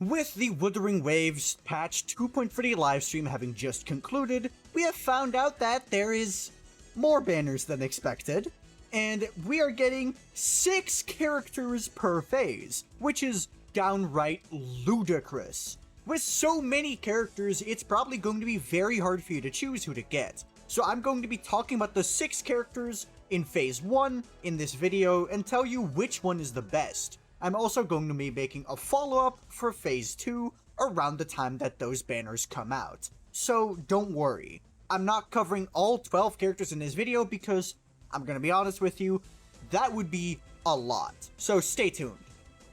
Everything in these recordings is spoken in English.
With the Wuthering Waves patch 2.30 livestream having just concluded, we have found out that there is more banners than expected, and we are getting 6 characters per phase, which is downright ludicrous. With so many characters, it's probably going to be very hard for you to choose who to get. So I'm going to be talking about the 6 characters in phase 1 in this video and tell you which one is the best. I'm also going to be making a follow-up for phase 2 around the time that those banners come out. So don't worry, I'm not covering all 12 characters in this video because, I'm gonna be honest with you, that would be a lot. So stay tuned.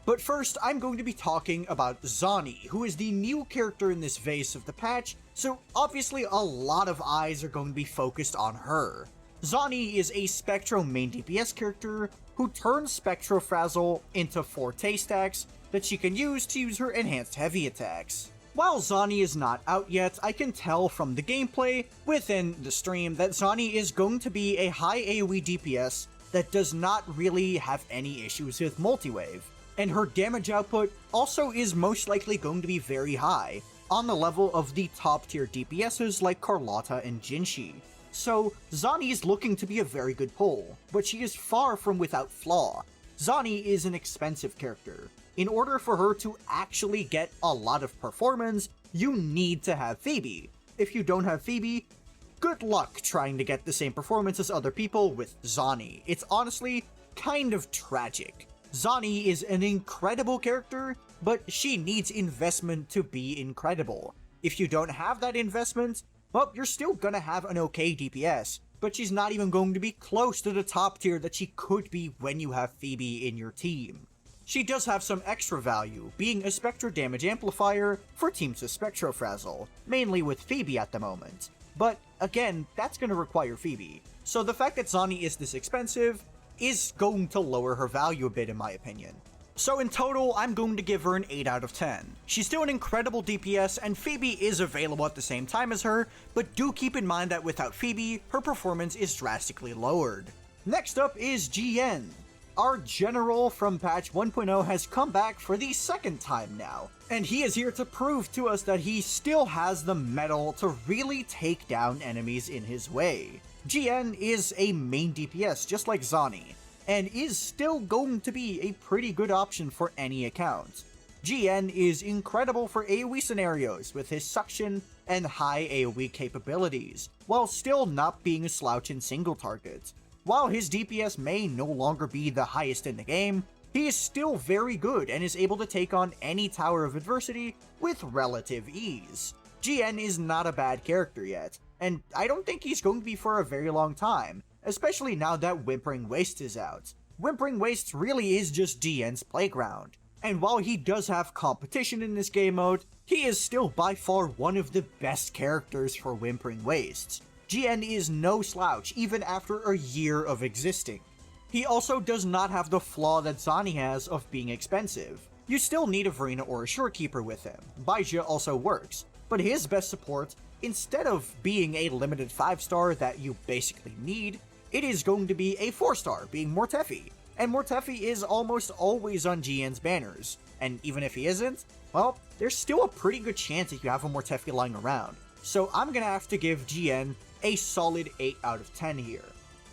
But first, I'm going to be talking about Zani, who is the new character in this phase of the patch, so obviously a lot of eyes are going to be focused on her. Zani is a Spectro main DPS character who turns Spectro Frazzle into 4 stacks that she can use to use her enhanced heavy attacks. While Zani is not out yet, I can tell from the gameplay within the stream that Zani is going to be a high AoE DPS that does not really have any issues with multi-wave, and her damage output also is most likely going to be very high, on the level of the top tier DPSs like Carlotta and Jinshi. So Zani is looking to be a very good pull, but she is far from without flaw. Zani is an expensive character. In order for her to actually get a lot of performance, you need to have Phoebe. If you don't have Phoebe, good luck trying to get the same performance as other people with Zani. It's honestly kind of tragic. Zani is an incredible character, but she needs investment to be incredible. If you don't have that investment, well, you're still gonna have an okay DPS, but she's not even going to be close to the top tier that she could be when you have Phoebe in your team. She does have some extra value, being a Spectro damage amplifier for teams with Spectro Frazzle, mainly with Phoebe at the moment. But again, that's gonna require Phoebe, so the fact that Zani is this expensive is going to lower her value a bit in my opinion. So in total, I'm going to give her an 8 out of 10. She's still an incredible DPS, and Phoebe is available at the same time as her, but do keep in mind that without Phoebe, her performance is drastically lowered. Next up is Jiyan. Our general from patch 1.0 has come back for the second time now, and he is here to prove to us that he still has the mettle to really take down enemies in his way. Jiyan is a main DPS just like Zani, and is still going to be a pretty good option for any account. Jiyan is incredible for AoE scenarios with his suction and high AoE capabilities, while still not being a slouch in single targets. While his DPS may no longer be the highest in the game, he is still very good and is able to take on any tower of adversity with relative ease. Jiyan is not a bad character yet, and I don't think he's going to be for a very long time, especially now that Whimpering Waste is out. Whimpering Waste really is just Jiyan's playground, and while he does have competition in this game mode, he is still by far one of the best characters for Whimpering Wastes. Jiyan is no slouch even after a year of existing. He also does not have the flaw that Zani has of being expensive. You still need a Verena or a Shorekeeper with him. Baizha also works, but his best support, instead of being a limited 5-star that you basically need, it is going to be a 4-star, being Mortefi. And Mortefi is almost always on Jiyan's banners, and even if he isn't, well, there's still a pretty good chance that you have a Mortefi lying around. So I'm gonna have to give Jiyan a solid 8 out of 10 here.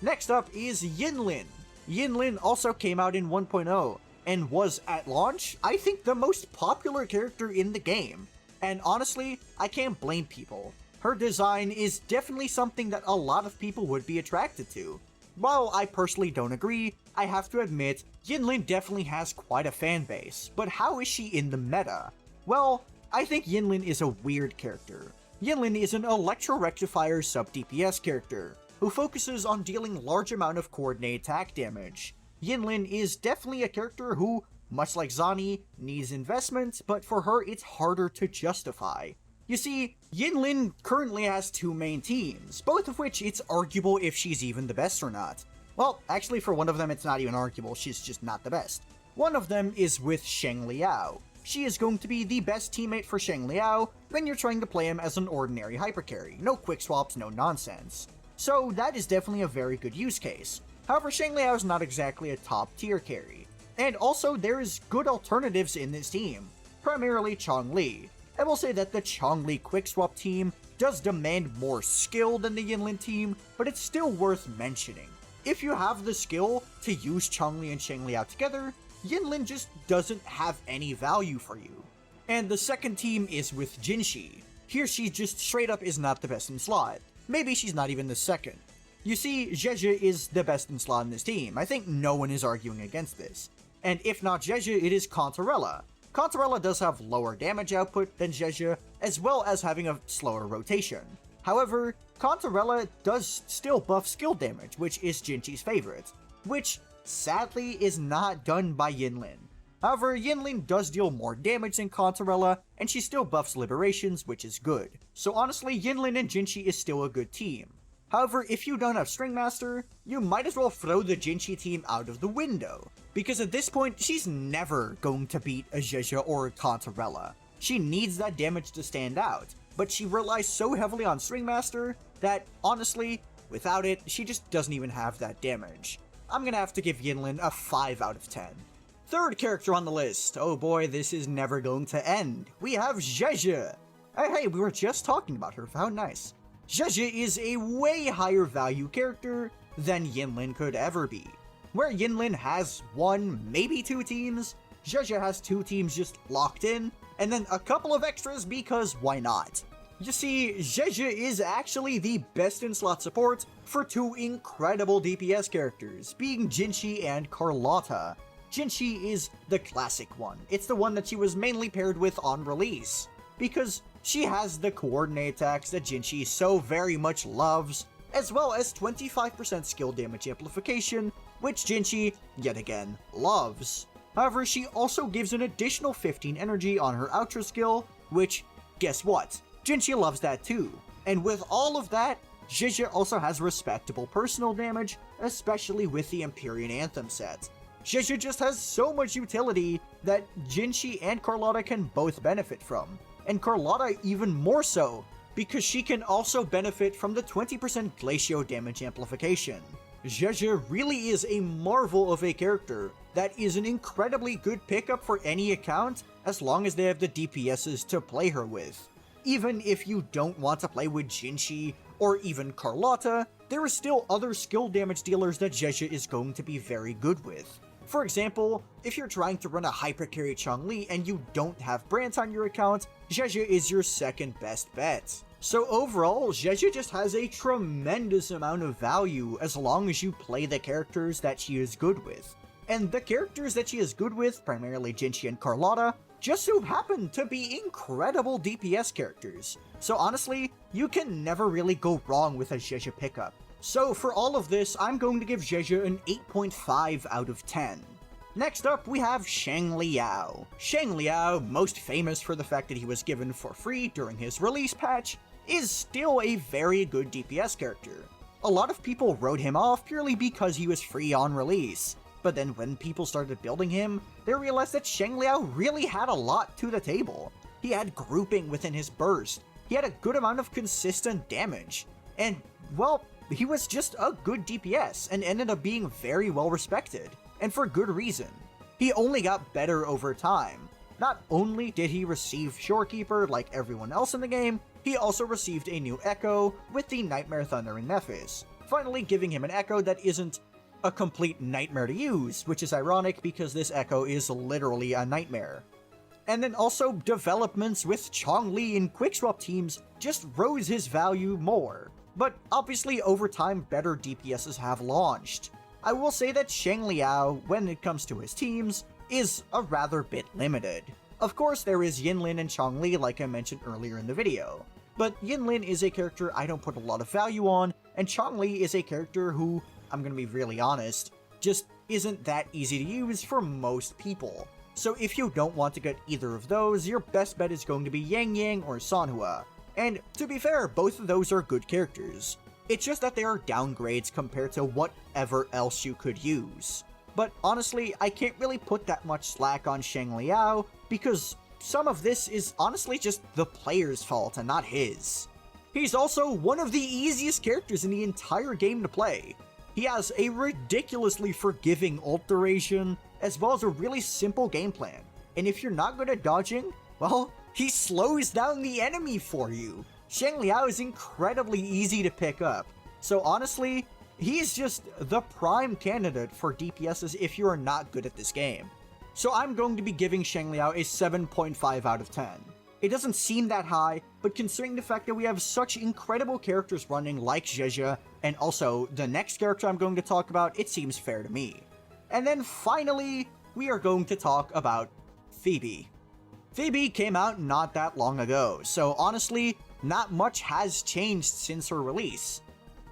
Next up is Yinlin. Yinlin also came out in 1.0, and was, at launch, I think the most popular character in the game. And honestly, I can't blame people. Her design is definitely something that a lot of people would be attracted to. While I personally don't agree, I have to admit, Yinlin definitely has quite a fan base, but how is she in the meta? Well, I think Yinlin is a weird character. Yinlin is an Electro Rectifier sub-DPS character, who focuses on dealing large amount of coordinated attack damage. Yinlin is definitely a character who, much like Zani, needs investment, but for her it's harder to justify. You see, Yinlin currently has 2 main teams, both of which it's arguable if she's even the best or not. Well, actually for one of them it's not even arguable, she's just not the best. One of them is with Xiangli Yao. She is going to be the best teammate for Xiangli Yao when you're trying to play him as an ordinary hypercarry, no quick swaps, no nonsense. So that is definitely a very good use case. However, Xiangli Yao is not exactly a top tier carry. And also, there is good alternatives in this team. primarily Xiangli. I will say that the Xiangli Quickswap team does demand more skill than the Yinlin team, but it's still worth mentioning. If you have the skill to use Xiangli and Xiangli Yao together, Yinlin just doesn't have any value for you. And the second team is with Jinxi. Here she just straight up is not the best in slot. Maybe she's not even the second. You see, Zhezhi is the best in slot in this team. I think no one is arguing against this. And if not Zhezhi, it is Contarella. Contarella does have lower damage output than Zhezhi, as well as having a slower rotation. However, Contarella does still buff skill damage, which is Jinxi's favorite, which sadly is not done by Yinlin. However, Yinlin does deal more damage than Contarella, and she still buffs liberations, which is good. So honestly, Yinlin and Jinxi is still a good team. However, if you don't have String Master, you might as well throw the Jinxi team out of the window, because at this point, she's never going to beat a Zhezhi or a Contarella. She needs that damage to stand out, but she relies so heavily on String Master that, honestly, without it, she just doesn't even have that damage. I'm gonna have to give Yinlin a 5 out of 10. Third character on the list. Oh boy, this is never going to end. We have Zhezhi. Hey, we were just talking about her. How nice. Zhezhi is a way higher value character than Yinlin could ever be. Where Yinlin has 1, maybe 2 teams, Zhezhi has 2 teams just locked in, and then a couple of extras because why not? You see, Zhezhi is actually the best in slot support for 2 incredible DPS characters, being Jinxi and Carlotta. Jinxi is the classic one. It's the one that she was mainly paired with on release, because she has the coordinate attacks that Jinxi so very much loves, as well as 25% skill damage amplification, which Jinxi, yet again, loves. However, she also gives an additional 15 energy on her Ultra skill, which, guess what? Jinxi loves that too. And with all of that, Zhezhi also has respectable personal damage, especially with the Empyrean Anthem set. Zhezhi just has so much utility that Jinxi and Carlotta can both benefit from, and Carlotta even more so, because she can also benefit from the 20% Glacio damage amplification. Zhezhi really is a marvel of a character that is an incredibly good pickup for any account as long as they have the DPSs to play her with. Even if you don't want to play with Jinxi or even Carlotta, there are still other skill damage dealers that Zhezhi is going to be very good with. For example, if you're trying to run a hypercarry Xiangli and you don't have Brant on your account, Zhezhi is your second best bet. So overall, Zhezhi just has a tremendous amount of value as long as you play the characters that she is good with. And the characters that she is good with, primarily Jinxi and Carlotta, just so happen to be incredible DPS characters. So honestly, you can never really go wrong with a Zhezhi pickup. So for all of this, I'm going to give Zhezhi an 8.5 out of 10. Next up, we have Xiangli Yao. Xiangli Yao, most famous for the fact that he was given for free during his release patch, is still a very good DPS character. A lot of people wrote him off purely because he was free on release, but then when people started building him, they realized that Xiangli Yao really had a lot to the table. He had grouping within his burst, he had a good amount of consistent damage, and, well, he was just a good DPS and ended up being very well respected, and for good reason. He only got better over time. Not only did he receive Shorekeeper like everyone else in the game, he also received a new Echo with the Nightmare Thundering Nephis, finally giving him an Echo that isn't a complete nightmare to use, which is ironic because this Echo is literally a nightmare. And then also developments with Xiangli and Quickswap teams just rose his value more. But obviously over time better DPSs have launched. I will say that Xiangli Yao, when it comes to his teams, is a rather bit limited. Of course there is Yinlin and Xiangli like I mentioned earlier in the video, but Yinlin is a character I don't put a lot of value on, and Xiangli is a character who, I'm gonna be really honest, just isn't that easy to use for most people. So if you don't want to get either of those, your best bet is going to be Yang Yang or Sanhua. And to be fair, both of those are good characters. It's just that they are downgrades compared to whatever else you could use. But honestly, I can't really put that much slack on Xiangli Yao, because some of this is honestly just the player's fault and not his. He's also one of the easiest characters in the entire game to play. He has a ridiculously forgiving ult duration, as well as a really simple game plan. and if you're not good at dodging, well, he slows down the enemy for you. Xiangli Yao is incredibly easy to pick up, so honestly, he's just the prime candidate for DPSs if you are not good at this game. So I'm going to be giving Xiangli Yao a 7.5 out of 10. It doesn't seem that high, but considering the fact that we have such incredible characters running like Zhezhi, and also the next character I'm going to talk about, it seems fair to me. And then finally, we are going to talk about Phoebe. Phoebe came out not that long ago, so honestly, not much has changed since her release.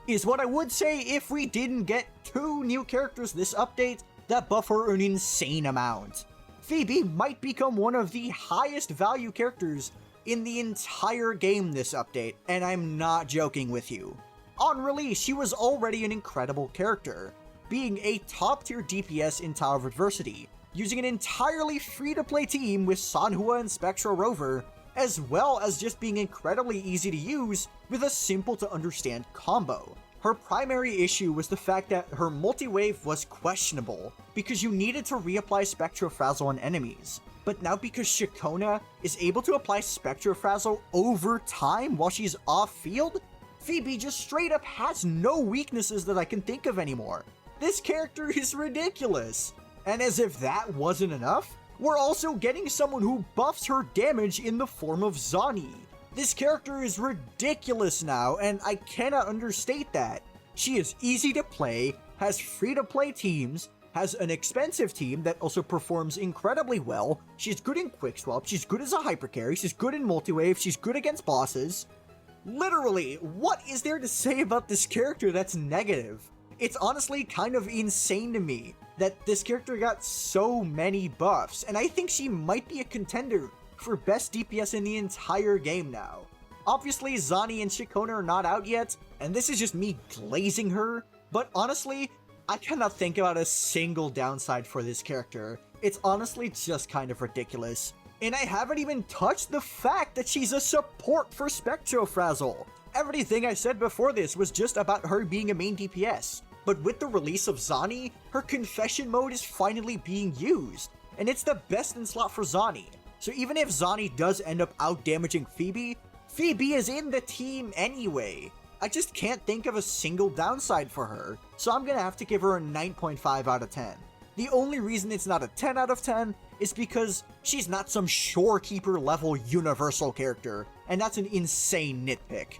Is what I would say if we didn't get 2 new characters this update that buff her an insane amount. Phoebe might become one of the highest value characters in the entire game this update, and I'm not joking with you. On release, she was already an incredible character, being a top tier DPS in Tower of Adversity, using an entirely free-to-play team with Sanhua and Spectral Rover, as well as just being incredibly easy to use with a simple to understand combo. Her primary issue was the fact that her multi-wave was questionable, because you needed to reapply Spectrofrazzle on enemies. But now because Shikona is able to apply Spectrofrazzle over time while she's off-field, Phoebe just straight up has no weaknesses that I can think of anymore. This character is ridiculous! And as if that wasn't enough, we're also getting someone who buffs her damage in the form of Zani. This character is ridiculous now, and I cannot understate that. She is easy to play, has free-to-play teams, has an expensive team that also performs incredibly well, she's good in quick swap, she's good as a hyper carry, she's good in multi-wave, she's good against bosses. Literally, what is there to say about this character that's negative? It's honestly kind of insane to me that this character got so many buffs, and I think she might be a contender for best DPS in the entire game now. Obviously, Zani and Shikona are not out yet, and this is just me glazing her, but honestly, I cannot think about a single downside for this character. It's honestly just kind of ridiculous. And I haven't even touched the fact that she's a support for Spectrofrazzle. Everything I said before this was just about her being a main DPS. But with the release of Zani, her confession mode is finally being used, and it's the best in slot for Zani. So even if Zani does end up out-damaging Phoebe, Phoebe is in the team anyway. I just can't think of a single downside for her, so I'm gonna have to give her a 9.5 out of 10. The only reason it's not a 10 out of 10 is because she's not some shorekeeper level universal character, and that's an insane nitpick.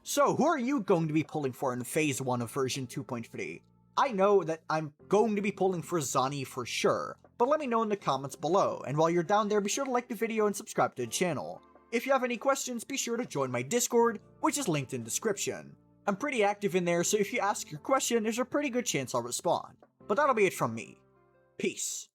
So who are you going to be pulling for in Phase 1 of version 2.3? I know that I'm going to be pulling for Zani for sure, but let me know in the comments below, and while you're down there, be sure to like the video and subscribe to the channel. If you have any questions, be sure to join my Discord, which is linked in the description. I'm pretty active in there, so if you ask your question, there's a pretty good chance I'll respond. But that'll be it from me. Peace.